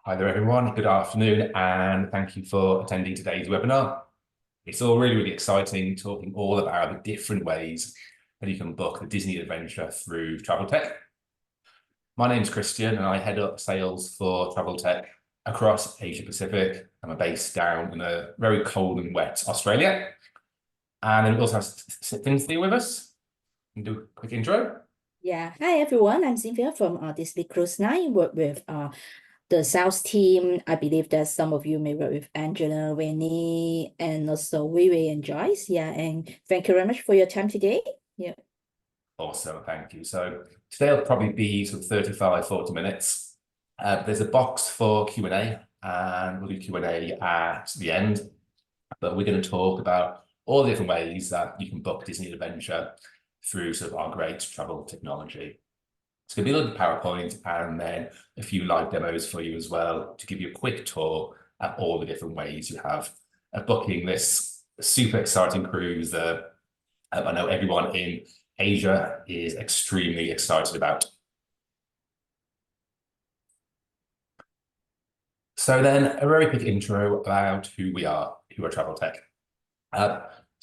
Hi there, everyone. Good afternoon, and thank you for attending today's webinar. It's all really exciting, talking all about the different ways that you can book a Disney adventure through Traveltek. My name's Christian, and I head up sales for Traveltek across Asia Pacific. I'm based down in a very cold and wet Australia. And then we also have Cynthia with us. Can you do a quick intro? Yeah, hi everyone. I'm Cynthia from Disney Cruise Line. Work with the sales team. I believe that some of you may work with Angela, Winnie, and also Vivi and Joyce. Yeah, and thank you very much for your time today. Yeah. Awesome, thank you. So today will probably be sort of 35, 40 minutes. There's a box for Q&A, and we'll do Q&A at the end. But we're going to talk about all the different ways that you can book Disney Adventure through sort of our great travel technology. It's going to be a little PowerPoint and then a few live demos for you as well to give you a quick tour at all the different ways you have of booking this super exciting cruise that I know everyone in Asia is extremely excited about. So then a very quick intro about who we are, who are Traveltek.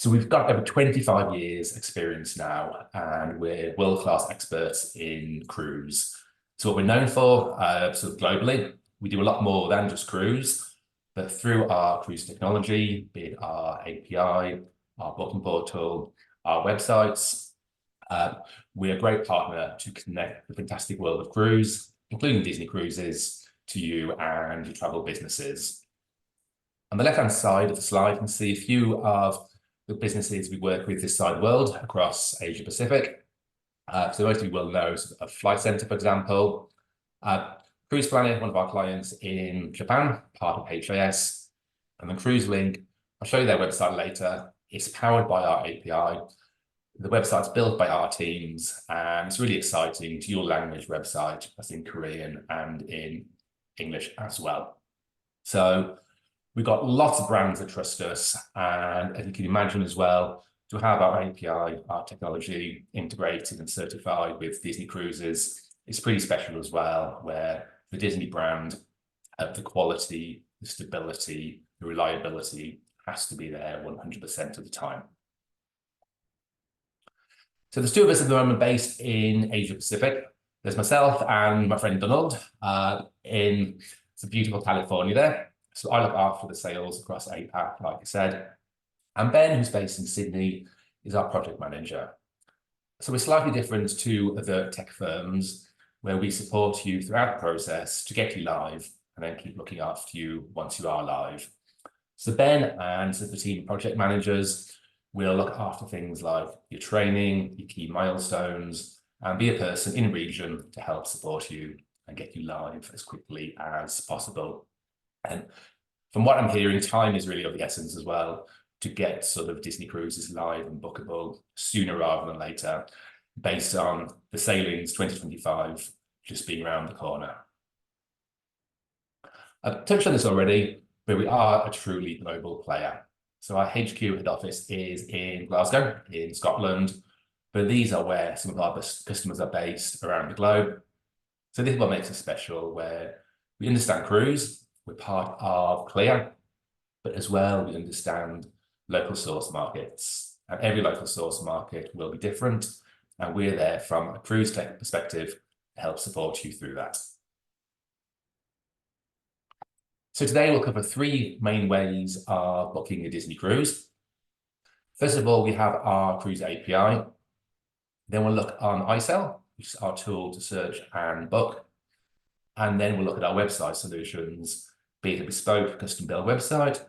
So we've got over 25 years experience now, and we're world-class experts in cruise. So what we're known for, sort of globally, we do a lot more than just cruise, but through our cruise technology, be it our API, our booking portal, our websites, we're a great partner to connect the fantastic world of cruise, including Disney Cruises, to you and your travel businesses. On the left-hand side of the slide, you can see a few of the businesses we work with this side of the world across Asia Pacific. So most of you will know a Flight Centre, for example. Cruise Planet, one of our clients in Japan, part of HIS. And then Cruise Link, I'll show you their website later. It's powered by our API. The website's built by our teams, and it's really exciting dual language website that's in Korean and in English as well. So we've got lots of brands that trust us, and as you can imagine as well, to have our API, our technology integrated and certified with Disney Cruises is pretty special as well, where the Disney brand, the quality, the stability, the reliability has to be there 100% of the time. So there's two of us at the moment based in Asia Pacific. There's myself and my friend Donald in some beautiful California there. So I look after the sales across APAC, like I said. And Ben, who's based in Sydney, is our project manager. So we're slightly different to other tech firms where we support you throughout the process to get you live and then keep looking after you once you are live. So Ben and the team of project managers will look after things like your training, your key milestones, and be a person in region to help support you and get you live as quickly as possible. And from what I'm hearing, time is really of the essence as well to get sort of Disney Cruises live and bookable sooner rather than later, based on the sailings 2025 just being around the corner. I've touched on this already, but we are a truly global player. So our HQ head office is in Glasgow, in Scotland, but these are where some of our customers are based around the globe. So this is what makes us special, where we understand cruise, we're part of Clear, but as well, we understand local source markets. And every local source market will be different, and we're there from a cruise tech perspective to help support you through that. So today we'll cover three main ways of booking a Disney cruise. First of all, we have our cruise API. Then we'll look on iSell, which is our tool to search and book. And then we'll look at our website solutions, be it a bespoke custom build website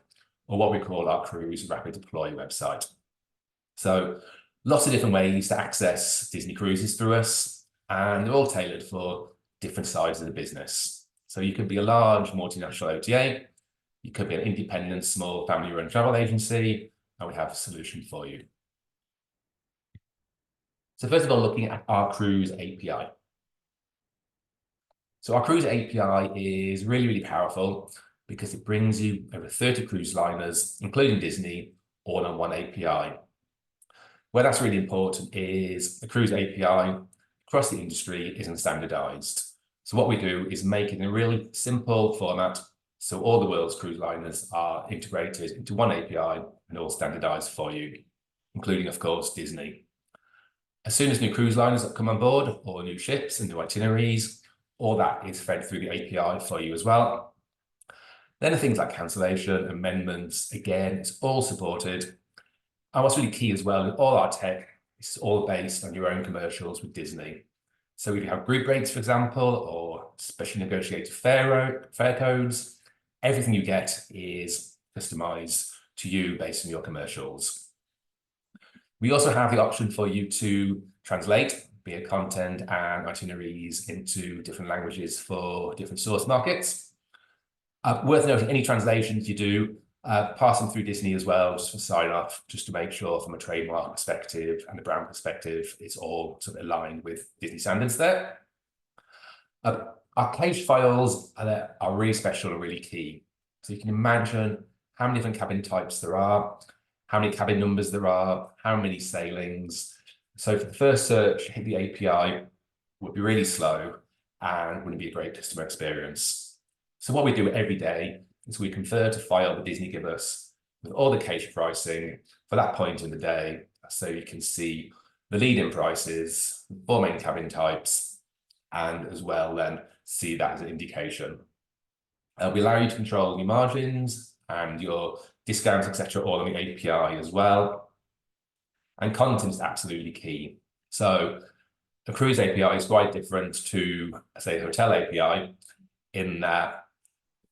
or what we call our cruise rapid deploy website. So lots of different ways to access Disney Cruises through us, and they're all tailored for different sides of the business. So you could be a large multinational OTA, you could be an independent, small family-run travel agency, and we have a solution for you. So first of all, looking at our cruise API. So our cruise API is really powerful because it brings you over 30 cruise liners, including Disney, all on one API. Where that's really important is the cruise API across the industry isn't standardized. So what we do is make it in a really simple format, so all the world's cruise liners are integrated into one API and all standardized for you, including, of course, Disney. As soon as new cruise liners come on board, or new ships and new itineraries, all that is fed through the API for you as well. Then things like cancellation, amendments, again, it's all supported. And what's really key as well, with all our tech, it's all based on your own commercials with Disney. So if you have group rates, for example, or specially negotiated fare codes, everything you get is customized to you based on your commercials. We also have the option for you to translate, be it content and itineraries, into different languages for different source markets. Worth noting, any translations you do, pass them through Disney as well, just for sign off, just to make sure from a trademark perspective and a brand perspective, it's all sort of aligned with Disney standards there. Our cage files are really special and really key. So you can imagine how many different cabin types there are, how many cabin numbers there are, how many sailings. So for the first search, hit the API would be really slow and wouldn't be a great customer experience. So what we do every day is we convert a file that Disney give us with all the cage pricing for that point in the day, so you can see the lead-in prices, the 4 main cabin types, and as well then see that as an indication. We allow you to control your margins and your discounts, etc., all on the API as well. And content is absolutely key. So a cruise API is quite different to, say, a hotel API in that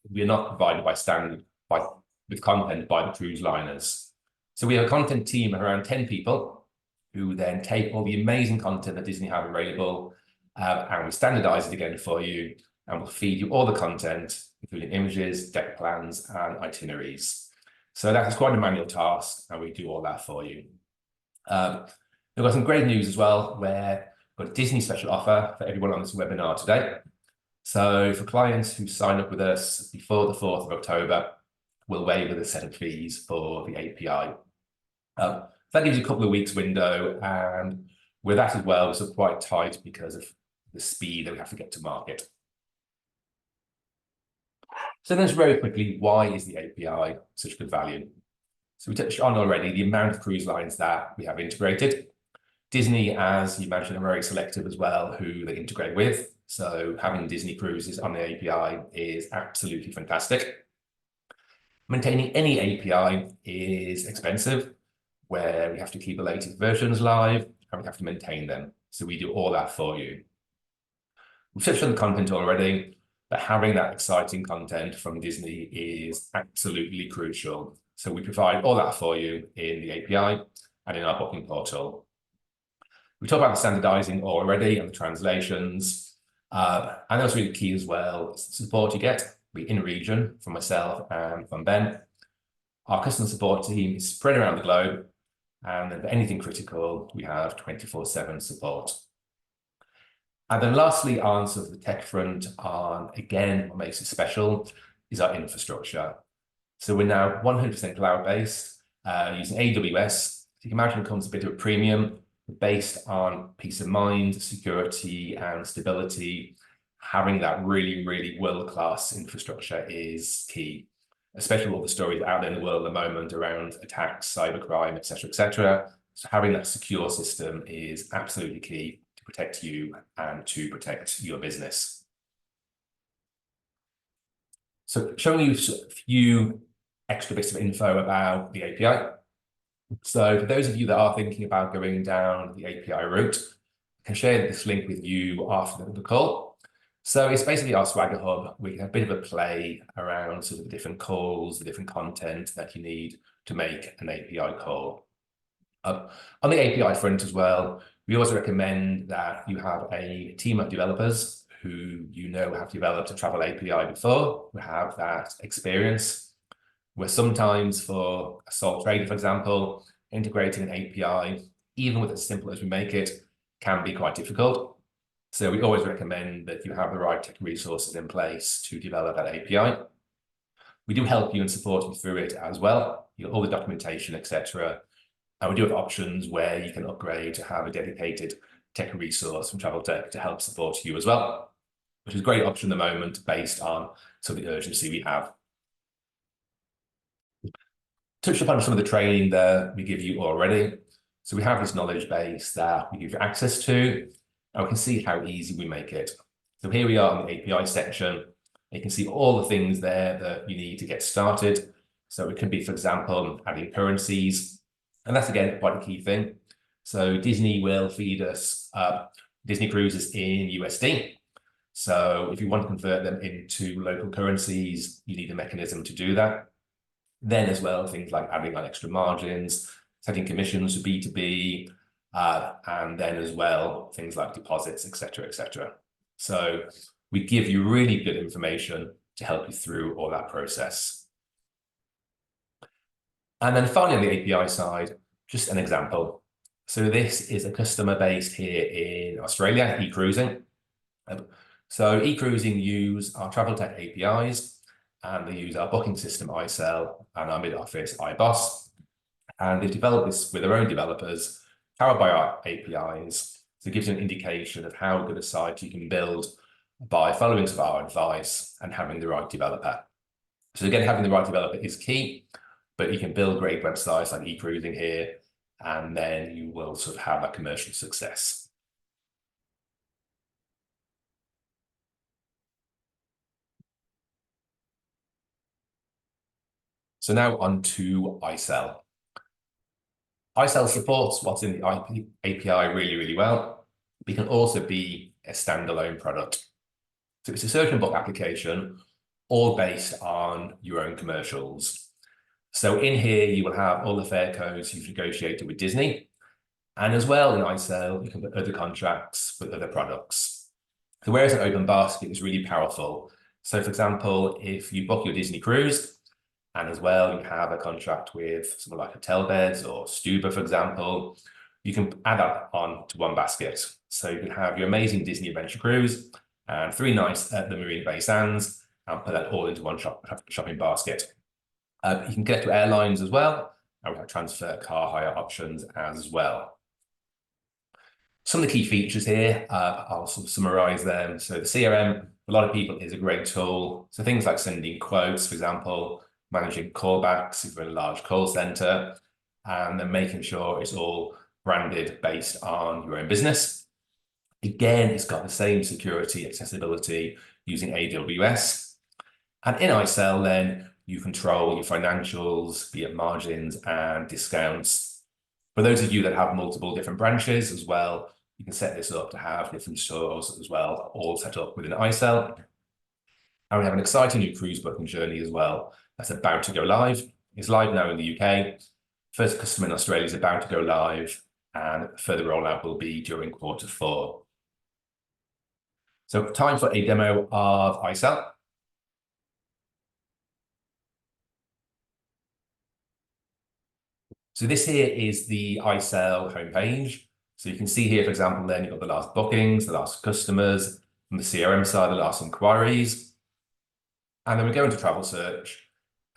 we're not provided with content by the cruise liners. So we have a content team of around 10 people who then take all the amazing content that Disney have available and we standardize it again for you, and we'll feed you all the content, including images, deck plans, and itineraries. So that is quite a manual task, and we do all that for you. We've got some great news as well, where we've got a Disney special offer for everyone on this webinar today. So for clients who sign up with us before the 4th of October, we'll waive the set of fees for the API. That gives you a couple of weeks window, and with that as well, we're quite tight because of the speed that we have to get to market. So then just very quickly, why is the API such good value? So we touched on already the amount of cruise lines that we have integrated. Disney, as you mentioned, are very selective as well who they integrate with. So having Disney cruises on the API is absolutely fantastic. Maintaining any API is expensive, where we have to keep the latest versions live and we have to maintain them. So we do all that for you. We've touched on the content already, but having that exciting content from Disney is absolutely crucial. So we provide all that for you in the API and in our booking portal. We talked about the standardizing already and the translations. And that's really key as well. It's the support you get, be in region from myself and from Ben. Our customer support team is spread around the globe. And then for anything critical, we have 24/7 support. And then lastly, on sort of the tech front, on again, what makes it special is our infrastructure. So we're now 100% cloud-based using AWS. You can imagine it comes a bit of a premium based on peace of mind, security, and stability. Having that really, really world-class infrastructure is key, especially with all the stories out there in the world at the moment around attacks, cybercrime, etc., etc. So having that secure system is absolutely key to protect you and to protect your business. So showing you a few extra bits of info about the API. So for those of you that are thinking about going down the API route, I can share this link with you after the call. So it's basically our Swagger Hub. We have a bit of a play around sort of the different calls, the different content that you need to make an API call. On the API front as well, we also recommend that you have a team of developers who you know have developed a travel API before, who have that experience. Where sometimes for a sole trader, for example, integrating an API, even with as simple as we make it, can be quite difficult. So we always recommend that you have the right tech resources in place to develop that API. We do help you and support you through it as well, all the documentation, etc. And we do have options where you can upgrade to have a dedicated tech resource from Traveltek to help support you as well. which is a great option at the moment based on some of the urgency we have. Touched upon some of the training that we give you already. So we have this knowledge base that we give you access to, and we can see how easy we make it. So here we are in the API section. You can see all the things there that you need to get started. So it could be, for example, adding currencies, and that's again quite a key thing. So Disney will feed us Disney cruises in USD. So if you want to convert them into local currencies, you need a mechanism to do that. Then as well, things like adding on extra margins, setting commissions for B2B, and then as well, things like deposits, etc., etc. So we give you really good information to help you through all that process. And then finally, on the API side, just an example. So this is a customer based here in Australia, eCruising. So eCruising use our Traveltek APIs, and they use our booking system iSell and our mid-office iBoss. And they've developed this with their own developers, powered by our APIs. So it gives you an indication of how good a site you can build by following some of our advice and having the right developer. So again, having the right developer is key, but you can build great websites like eCruising here, and then you will sort of have that commercial success. So now on to iSell. iSell supports what's in the API really, really well. But it can also be a standalone product. So it's a search and book application, all based on your own commercials. So in here, you will have all the fare codes you've negotiated with Disney. And as well in iSell, you can put other contracts with other products. So whereas an open basket is really powerful. So for example, if you book your Disney cruise, and as well, you have a contract with something like hotel beds or Stuba, for example, you can add that on to one basket. So you can have your amazing Disney Adventure Cruise and 3 nights at the Marina Bay Sands and put that all into one shopping basket. You can get to airlines as well, and we have transfer car hire options as well. Some of the key features here, I'll sort of summarize them. So the CRM, for a lot of people, is a great tool. So things like sending quotes, for example, managing callbacks if you're in a large call center, and then making sure it's all branded based on your own business. Again, it's got the same security accessibility using AWS. And in iSell, then you control your financials, be it margins and discounts. For those of you that have multiple different branches as well, you can set this up to have different stores as well, all set up within iSell. And we have an exciting new cruise booking journey as well that's about to go live. It's live now in the UK. First customer in Australia is about to go live, and further rollout will be during Q4. So time for a demo of iSell. So this here is the iSell homepage. So you can see here, for example, then you've got the last bookings, the last customers, from the CRM side, the last inquiries. And then we go into travel search,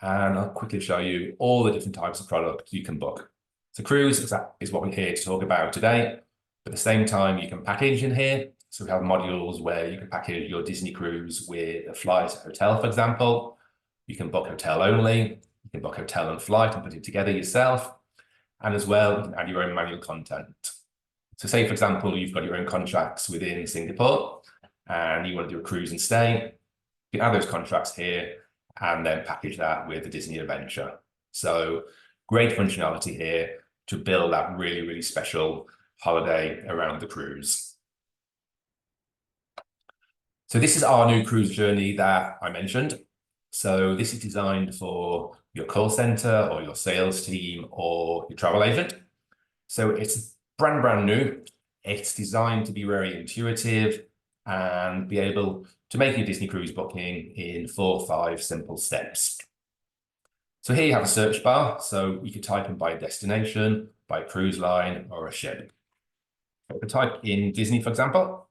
and I'll quickly show you all the different types of products you can book. So cruise is what we're here to talk about today. But at the same time, you can package in here. So we have modules where you can package your Disney cruise with a flight, hotel, for example. You can book hotel only. You can book hotel and flight and put it together yourself. And as well, you can add your own manual content. So say, for example, you've got your own contracts within Singapore and you want to do a cruise and stay. You can add those contracts here and then package that with the Disney Adventure. So great functionality here to build that really, really special holiday around the cruise. So this is our new cruise journey that I mentioned. So this is designed for your call center or your sales team or your travel agent. So it's brand new. It's designed to be very intuitive and be able to make your Disney cruise booking in 4 or 5 simple steps. So here you have a search bar. So you could type in by destination, by cruise line, or a ship. I could type in Disney, for example.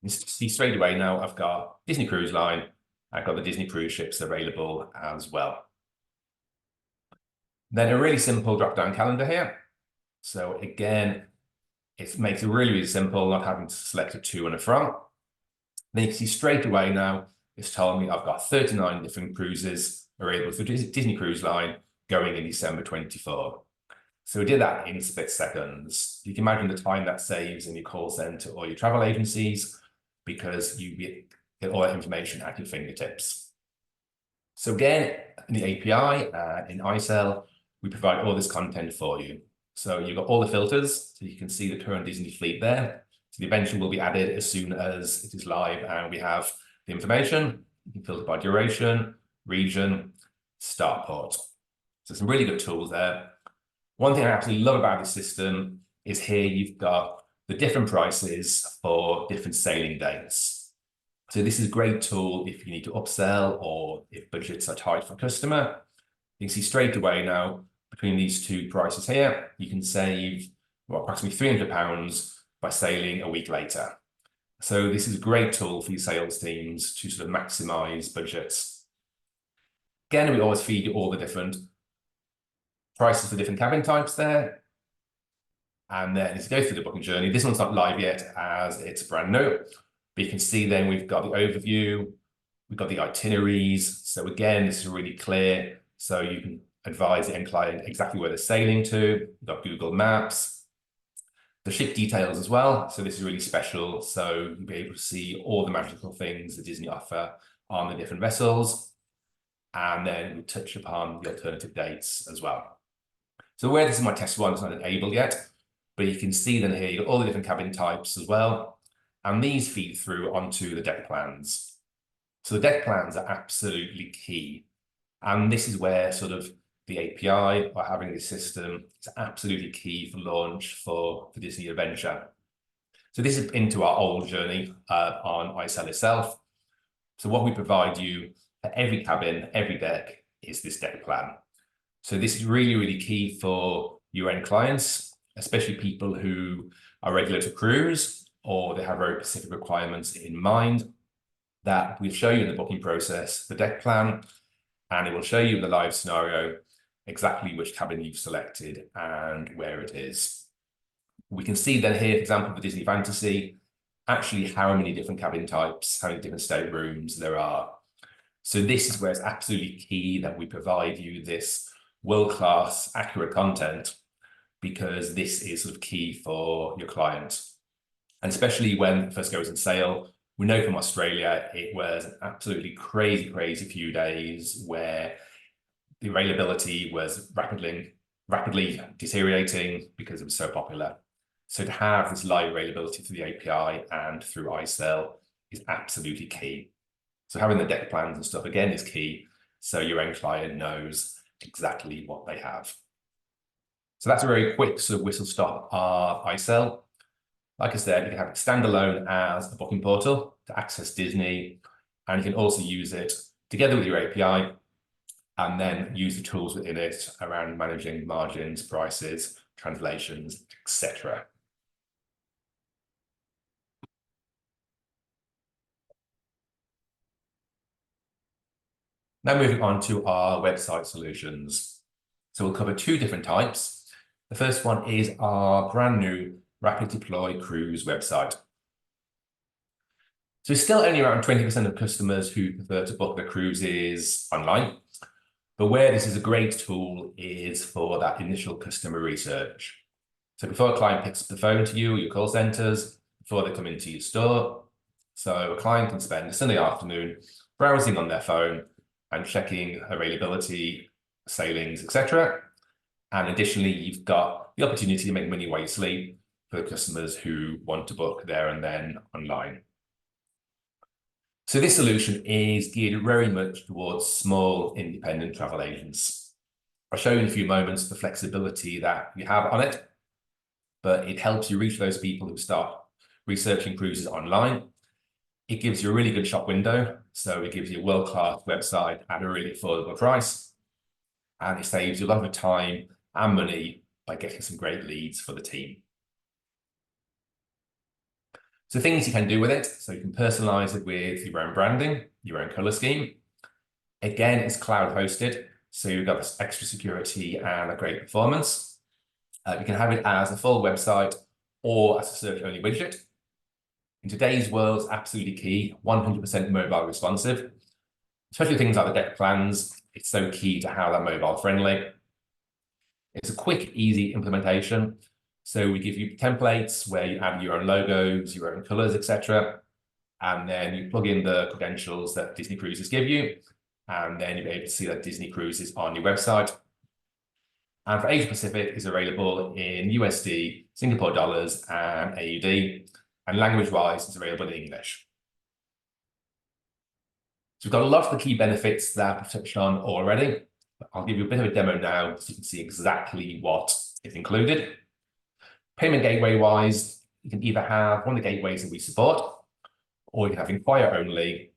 You see straight away now I've got Disney Cruise Line. I've got the Disney cruise ships available as well. Then a really simple drop-down calendar here. So again, it makes it really, really simple, not having to select a to and a from. Then you can see straight away now, it's telling me I've got 39 different cruises available for Disney Cruise Line going in December 24. So we did that in split seconds. You can imagine the time that saves in your call center or your travel agencies, because you get all that information at your fingertips. So again, in the API and in iSell, we provide all this content for you. So you've got all the filters, so you can see the current Disney fleet there. So the eventual will be added as soon as it is live and we have the information. You can filter by duration, region, start port. So some really good tools there. One thing I absolutely love about this system is here you've got the different prices for different sailing dates. So this is a great tool if you need to upsell or if budgets are tight for a customer. You can see straight away now between these two prices here, you can save approximately £300 by sailing a week later. So this is a great tool for your sales teams to sort of maximize budgets. Again, we always feed you all the different prices for different cabin types there. And then as you go through the booking journey, this one's not live yet as it's brand new, but you can see then we've got the overview, we've got the itineraries. So again, this is really clear. So you can advise the end client exactly where they're sailing to. We've got Google Maps, the ship details as well. So this is really special. So you'll be able to see all the magical things that Disney offer on the different vessels. And then we touch upon the alternative dates as well. So where this is my test one, it's not enabled yet, but you can see then here, you've got all the different cabin types as well. And these feed through onto the deck plans. So the deck plans are absolutely key. And this is where sort of the API or having this system is absolutely key for launch for Disney Adventure. So this is into our old journey on iSell itself. So what we provide you for every cabin, every deck is this deck plan. So this is really, really key for your end clients, especially people who are regular to cruise or they have very specific requirements in mind, that we'll show you in the booking process, the deck plan, and it will show you in the live scenario exactly which cabin you've selected and where it is. We can see then here, for example, the Disney Fantasy, actually how many different cabin types, how many different staterooms there are. So this is where it's absolutely key that we provide you this world-class, accurate content, because this is sort of key for your client. And especially when it first goes on sale, we know from Australia, it was an absolutely crazy, crazy few days where the availability was rapidly deteriorating because it was so popular. So to have this live availability through the API and through iSell is absolutely key. So having the deck plans and stuff, again, is key. So your end client knows exactly what they have. So that's a very quick sort of whistle stop iSell. Like I said, you can have it standalone as a booking portal to access Disney, and you can also use it together with your API and then use the tools within it around managing margins, prices, translations, etc. Now moving on to our website solutions. So we'll cover two different types. The first one is our brand new Rapid Deploy Cruise website. So still only around 20% of customers who prefer to book their cruises online. But where this is a great tool is for that initial customer research. So before a client picks up the phone to you, your call centers, before they come into your store, so a client can spend a Sunday afternoon browsing on their phone and checking availability, sailings, etc. And additionally, you've got the opportunity to make money while you sleep for the customers who want to book there and then online. So this solution is geared very much towards small independent travel agents. I'll show you in a few moments the flexibility that you have on it, but it helps you reach those people who start researching cruises online. It gives you a really good shop window. So it gives you a world-class website at a really affordable price. And it saves you a lot of time and money by getting some great leads for the team. So things you can do with it. So you can personalize it with your own branding, your own color scheme. Again, it's cloud hosted. So you've got this extra security and a great performance. You can have it as a full website or as a search only widget. In today's world, it's absolutely key, 100% mobile responsive, especially things like the deck plans. It's so key to have that mobile friendly. It's a quick, easy implementation. So we give you templates where you add your own logos, your own colors, etc. And then you plug in the credentials that Disney Cruises give you. And then you'll be able to see that Disney Cruises on your website. And for Asia Pacific is available in USD, Singapore dollars, and AUD. And language-wise, it's available in English. So we've got a lot of the key benefits that I've touched on already. I'll give you a bit of a demo now so you can see exactly what is included. Payment gateway-wise, you can either have one of the gateways that we support, or you can have inquire only,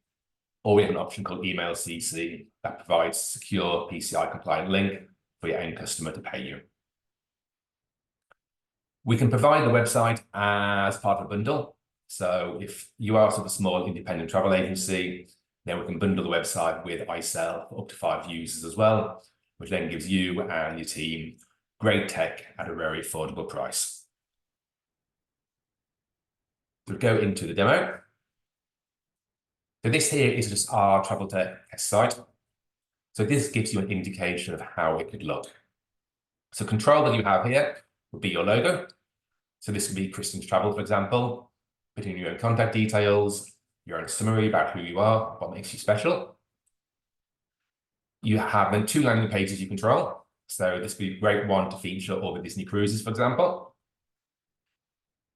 or we have an option called email CC that provides a secure PCI compliant link for your end customer to pay you. We can provide the website as part of a bundle. So if you are sort of a small independent travel agency, then we can bundle the website with iSell for up to 5 users as well, which then gives you and your team great tech at a very affordable price. We'll go into the demo. So this here is just our Traveltek test site. So this gives you an indication of how it could look. So control that you have here would be your logo. So this would be Kristen's Travel, for example, putting your own contact details, your own summary about who you are, what makes you special. You have then 2 landing pages you control. So this would be a great one to feature all the Disney Cruises, for example.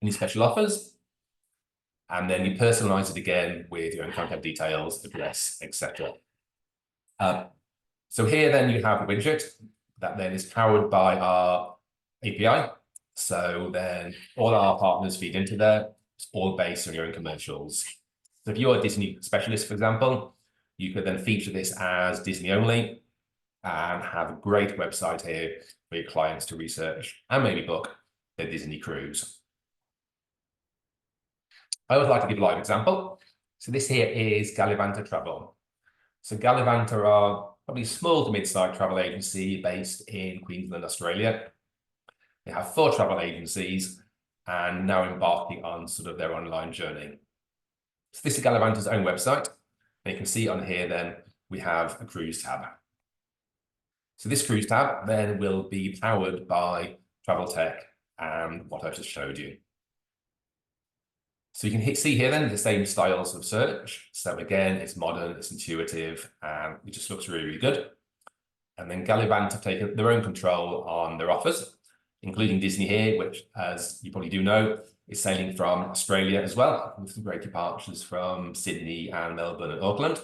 Any special offers. And then you personalize it again with your own contact details, address, etc. So here then you have a widget that then is powered by our API. So then all our partners feed into there. It's all based on your own commercials. So if you're a Disney specialist, for example, you could then feature this as Disney only and have a great website here for your clients to research and maybe book their Disney cruise. I would like to give a live example. So this here is Gallivanta Travel. So Gallivanta are probably a small to mid-sized travel agency based in Queensland, Australia. They have 4 travel agencies and now embarking on sort of their online journey. So this is Gallivanta's own website. And you can see on here then we have a cruise tab. So this cruise tab then will be powered by Traveltek and what I've just showed you. So you can see here then the same styles of search. So again, it's modern, it's intuitive, and it just looks really, really good. And then Gallivant have taken their own control on their offers, including Disney here, which, as you probably do know, is sailing from Australia as well, with some great departures from Sydney and Melbourne and Auckland.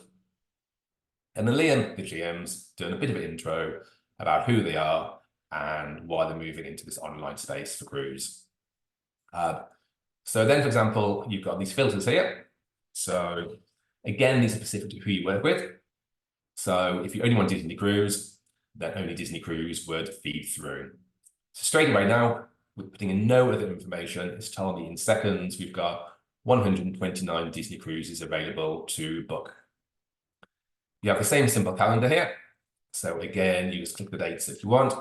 And then Liam, the GM's, done a bit of an intro about who they are and why they're moving into this online space for cruise. So then, for example, you've got these filters here. So again, these are specific to who you work with. So if you only want Disney Cruise, then only Disney Cruise would feed through. So straight away now, we're putting in no other information. It's telling me in seconds, we've got 129 Disney Cruises available to book. You have the same simple calendar here. So again, you just click the dates if you want.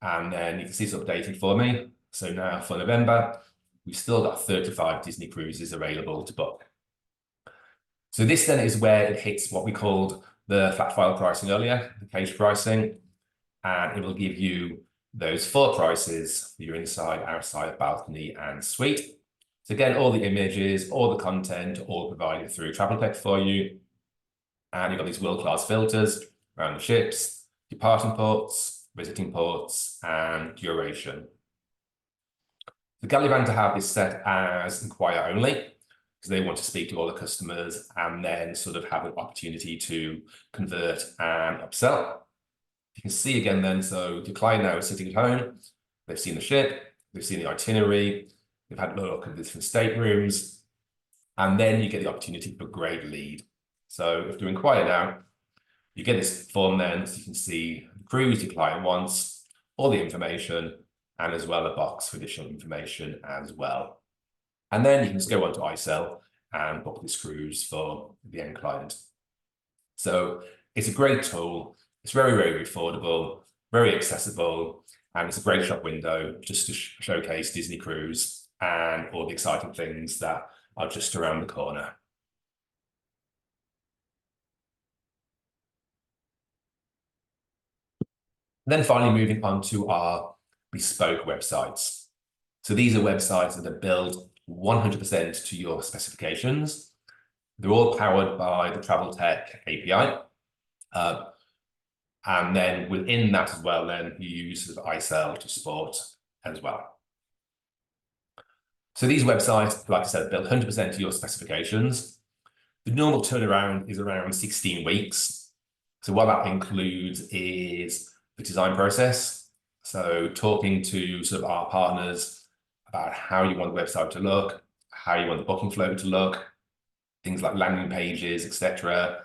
And then you can see it's updated for me. So now for November, we've still got 35 Disney Cruises available to book. So this then is where it hits what we called the flat file pricing earlier, the cage pricing, and it will give you those 4 prices for your inside, outside, balcony, and suite. So again, all the images, all the content, all provided through Traveltek for you. And you've got these world-class filters around the ships, departing ports, visiting ports, and duration. The Gallivanta have this set as inquire only, because they want to speak to all the customers and then sort of have an opportunity to convert and upsell. You can see again then, so the client now is sitting at home, they've seen the ship, they've seen the itinerary, they've had a look at the different staterooms, and then you get the opportunity for a great lead. So if you inquire now, you get this form then, so you can see the cruise your client wants, all the information, and as well a box for additional information as well. And then you can just go on to iSell and book this cruise for the end client. So it's a great tool. It's very, very affordable, very accessible, and it's a great shop window just to showcase Disney Cruise and all the exciting things that are just around the corner. Then finally moving on to our bespoke websites. So these are websites that are built 100% to your specifications. They're all powered by the Traveltek API. And then within that as well, then you use sort of ISL to support as well. So these websites, like I said, built 100% to your specifications. The normal turnaround is around 16 weeks. So what that includes is the design process. So talking to sort of our partners about how you want the website to look, how you want the booking flow to look, things like landing pages, etc.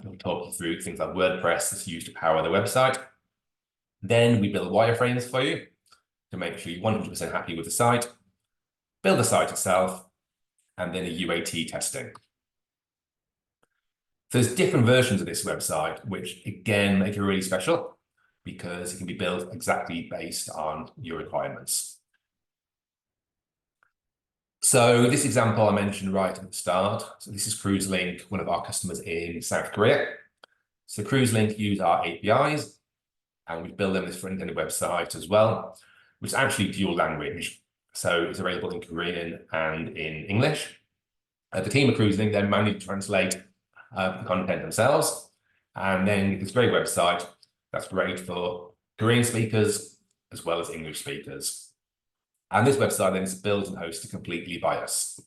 We'll talk you through things like WordPress that's used to power the website. Then we build wireframes for you to make sure you're 100% happy with the site, build the site itself, and then a UAT testing. So there's different versions of this website, which again make it really special because it can be built exactly based on your requirements. So this example I mentioned right at the start. So this is CruiseLink, one of our customers in South Korea. So CruiseLink use our APIs, and we build them this front-end website as well, which is actually dual language. So it's available in Korean and in English. The team at CruiseLink then managed to translate the content themselves, and then this great website that's great for Korean speakers as well as English speakers. And this website then is built and hosted completely by us.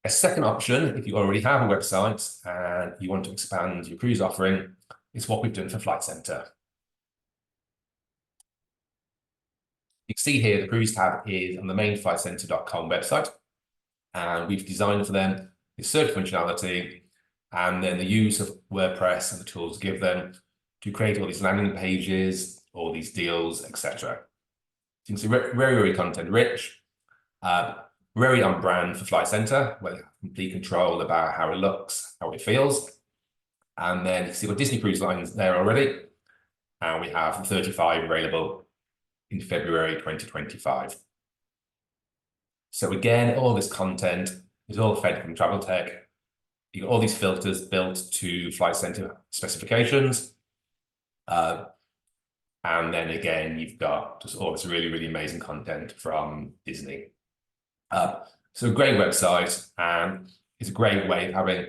A second option, if you already have a website and you want to expand your cruise offering, is what we've done for Flight Centre. You can see here the cruise tab is on the main flightcentre.com website, and we've designed for them the search functionality and then the use of WordPress and the tools to give them to create all these landing pages, all these deals, etc. You can see very, very content rich, very on brand for Flight Centre, where they have complete control about how it looks, how it feels. And then you can see what Disney Cruise Lines there already. And we have 35 available in February 2025. So again, all this content is all fed from Traveltek. You've got all these filters built to Flight Centre specifications. And then again, you've got just all this really, really amazing content from Disney. So a great website, and it's a great way of having a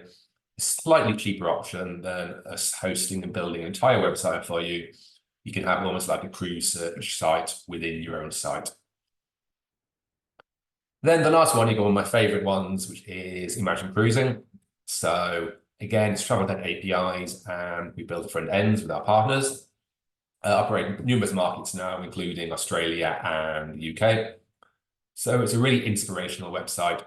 slightly cheaper option than us hosting and building an entire website for you. You can have almost like a cruise search site within your own site. Then the last one, you got one of my favorite ones, which is Imagine Cruising. So again, it's Traveltek APIs, and we build the front ends with our partners. Operate in numerous markets now, including Australia and the UK. So it's a really inspirational website,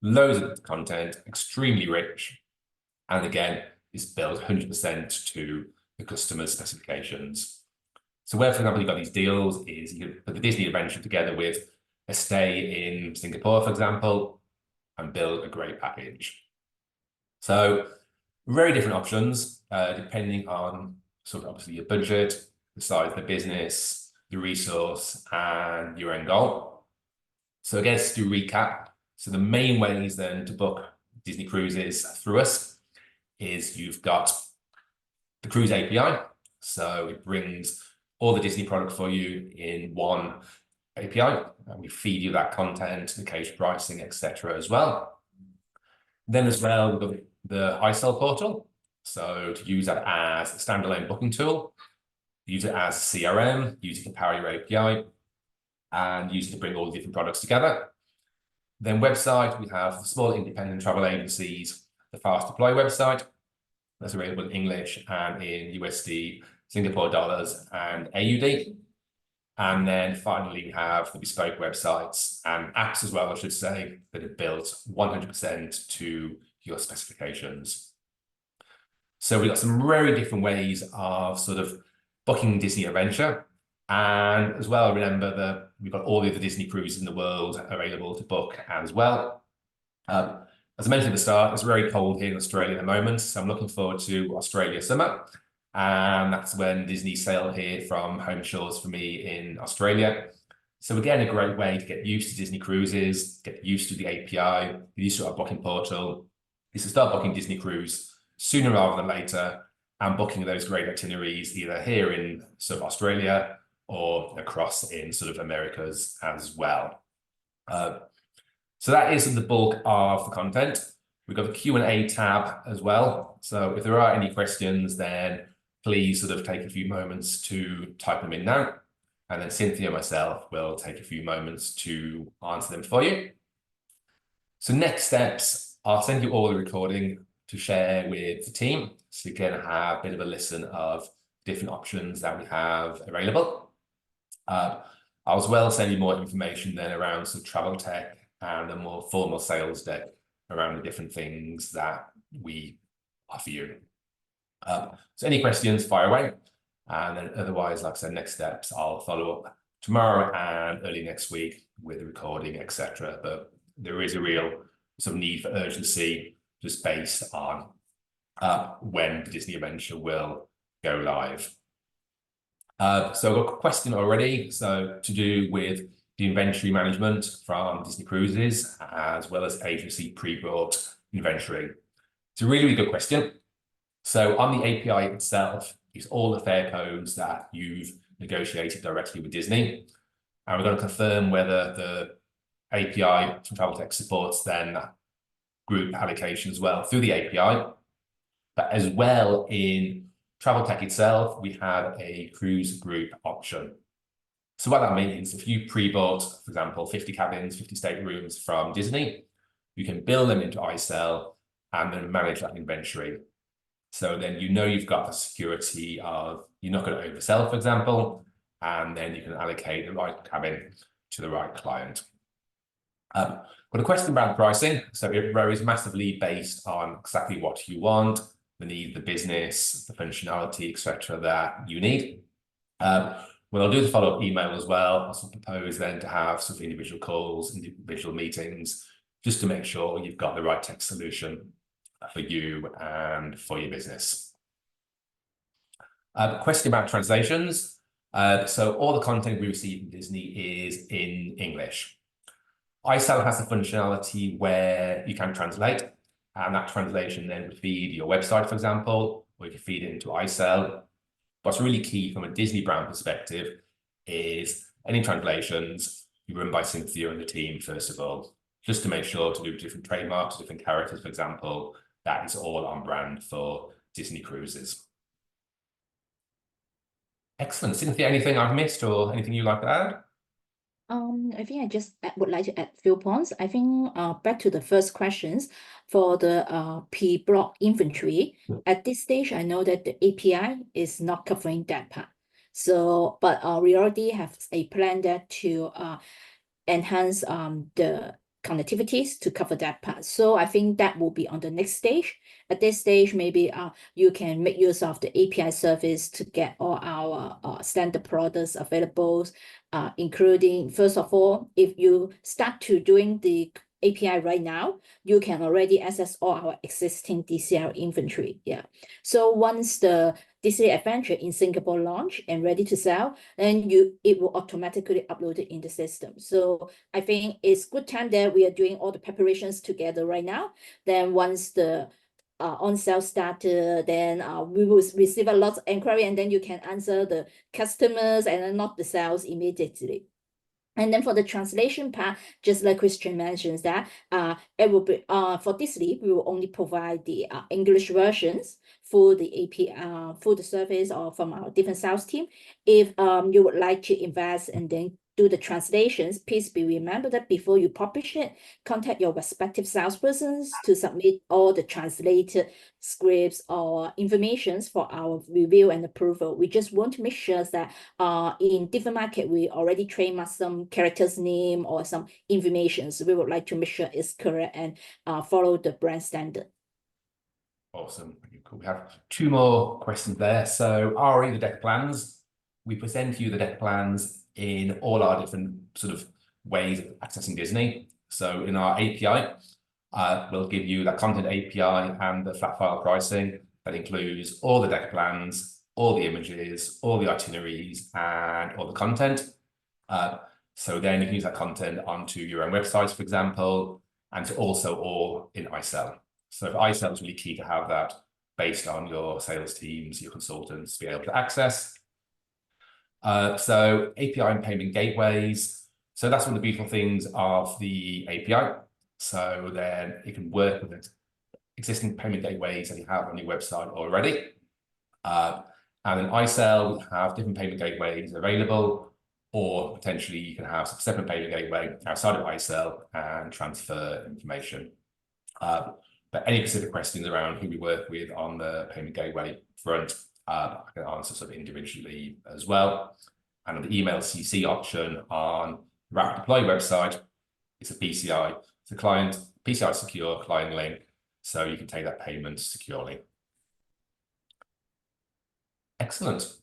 loads of content, extremely rich, and again, it's built 100% to the customer's specifications. So where, for example, you've got these deals is you can put the Disney adventure together with a stay in Singapore, for example, and build a great package. So very different options, depending on sort of obviously your budget, the size of the business, the resource, and your end goal. So I guess to recap, so the main ways then to book Disney cruises through us is you've got the cruise API. So it brings all the Disney product for you in one API, and we feed you that content, the case pricing, etc. as well. Then as well, we've got the ISL portal. So to use that as a standalone booking tool, use it as CRM, use it to power your API, and use it to bring all the different products together. Then website, we have the small independent travel agencies, the Fast Deploy website, that's available in English and in USD, Singapore dollars, and AUD. And then finally, we have the bespoke websites and apps as well, I should say, that are built 100% to your specifications. So we've got some very different ways of sort of booking Disney Adventure. And as well, remember that we've got all the other Disney cruises in the world available to book as well. As I mentioned at the start, it's very cold here in Australia at the moment, so I'm looking forward to Australia summer. And that's when Disney sail here from home shores for me in Australia. So again, a great way to get used to Disney Cruises, get used to the API, get used to our booking portal, is to start booking Disney Cruise sooner rather than later, and booking those great itineraries either here in sort of Australia or across in sort of Americas as well. So that is the bulk of the content. We've got the Q&A tab as well. So if there are any questions, then please sort of take a few moments to type them in now. And then Cynthia and myself will take a few moments to answer them for you. So next steps, I'll send you all the recording to share with the team, so you can have a bit of a listen of different options that we have available. I'll as well send you more information then around some Traveltek and a more formal sales deck around the different things that we offer you. So any questions, fire away. And then otherwise, like I said, next steps, I'll follow up tomorrow and early next week with the recording, etc. But there is a real sort of need for urgency just based on when the Disney Adventure will go live. So I've got a question already, so to do with the inventory management from Disney Cruises, as well as agency pre-bought inventory. It's a really, really good question. So on the API itself, it's all the fare codes that you've negotiated directly with Disney. And we're going to confirm whether the API from Traveltek supports then group allocation as well through the API. But as well in Traveltek itself, we have a cruise group option. So what that means, if you pre-bought, for example, 50 cabins, 50 staterooms from Disney, you can build them into iSell and then manage that inventory. So then you know you've got the security of you're not going to oversell, for example, and then you can allocate the right cabin to the right client. Got a question about pricing. So it varies massively based on exactly what you want, the need, the business, the functionality, etc. that you need. Well, I'll do the follow-up email as well. I'll propose then to have some individual calls, individual meetings, just to make sure you've got the right tech solution for you and for your business. Question about translations. So all the content we receive from Disney is in English. iSell has a functionality where you can translate, and that translation then would feed your website, for example, or you can feed it into iSell. What's really key from a Disney brand perspective is any translations you run by Cynthia and the team, first of all, just to make sure to do different trademarks, different characters, for example, that is all on brand for Disney Cruises. Excellent. Cynthia, anything I've missed or anything you'd like to add? I think I just would like to add a few points. I think back to the first questions for the pre-block inventory. At this stage, I know that the API is not covering that part. So, but we already have a plan that to enhance the connectivities to cover that part. So I think that will be on the next stage. At this stage, maybe you can make use of the API service to get all our standard products available, including, first of all, if you start to doing the API right now, you can already access all our existing DCL inventory. Yeah. So once the Disney Adventure in Singapore launch and ready to sell, then it will automatically upload it in the system. So I think it's good time that we are doing all the preparations together right now. Then once the on sale started, then we will receive a lot of inquiry, and then you can answer the customers and then not the sales immediately. And then for the translation part, just like Christian mentions that it will be for Disney, we will only provide the English versions for the API for the service or from our different sales team. If you would like to invest and then do the translations, please be remembered that before you publish it, contact your respective salespersons to submit all the translated scripts or informations for our review and approval. We just want to make sure that in different market, we already trademark some character's name or some information. So we would like to make sure it's correct and follow the brand standard. Awesome. Cool. We have two more questions there. So RE, the deck plans. We present you the deck plans in all our different sort of ways of accessing Disney. So in our API, we'll give you that content API and the flat file pricing that includes all the deck plans, all the images, all the itineraries, and all the content. So then you can use that content onto your own websites, for example, and to also all in iSell. So for iSell, it's really key to have that based on your sales teams, your consultants, be able to access. So API and payment gateways. So that's one of the beautiful things of the API. So then it can work with existing payment gateways that you have on your website already. And in iSell, we have different payment gateways available, or potentially you can have some separate payment gateway outside of iSell and transfer information. But any specific questions around who we work with on the payment gateway front, I can answer sort of individually as well. And on the email CC option on the Rapid Deploy website, it's a PCI. It's a client, PCI secure client link, so you can take that payment securely. Excellent.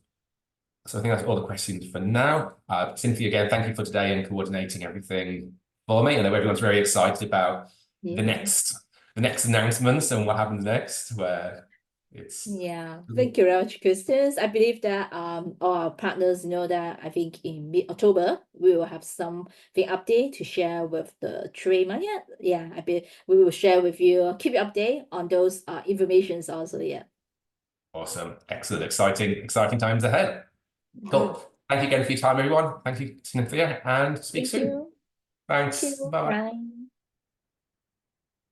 So I think that's all the questions for now. Cynthia, again, thank you for today and coordinating everything for me. I know everyone's very excited about the next announcements and what happens next, where it's thank you very much, Christians. I believe that all our partners know that I think in mid-October we will have something update to share with the trade money. Yeah, I believe we will share with you, keep you update on those informations also. Yeah. Awesome, excellent, exciting times ahead. Cool. Thank you again for your time, everyone. Thank you, Cynthia, and speak soon. Thanks. Thank you. Bye. Bye.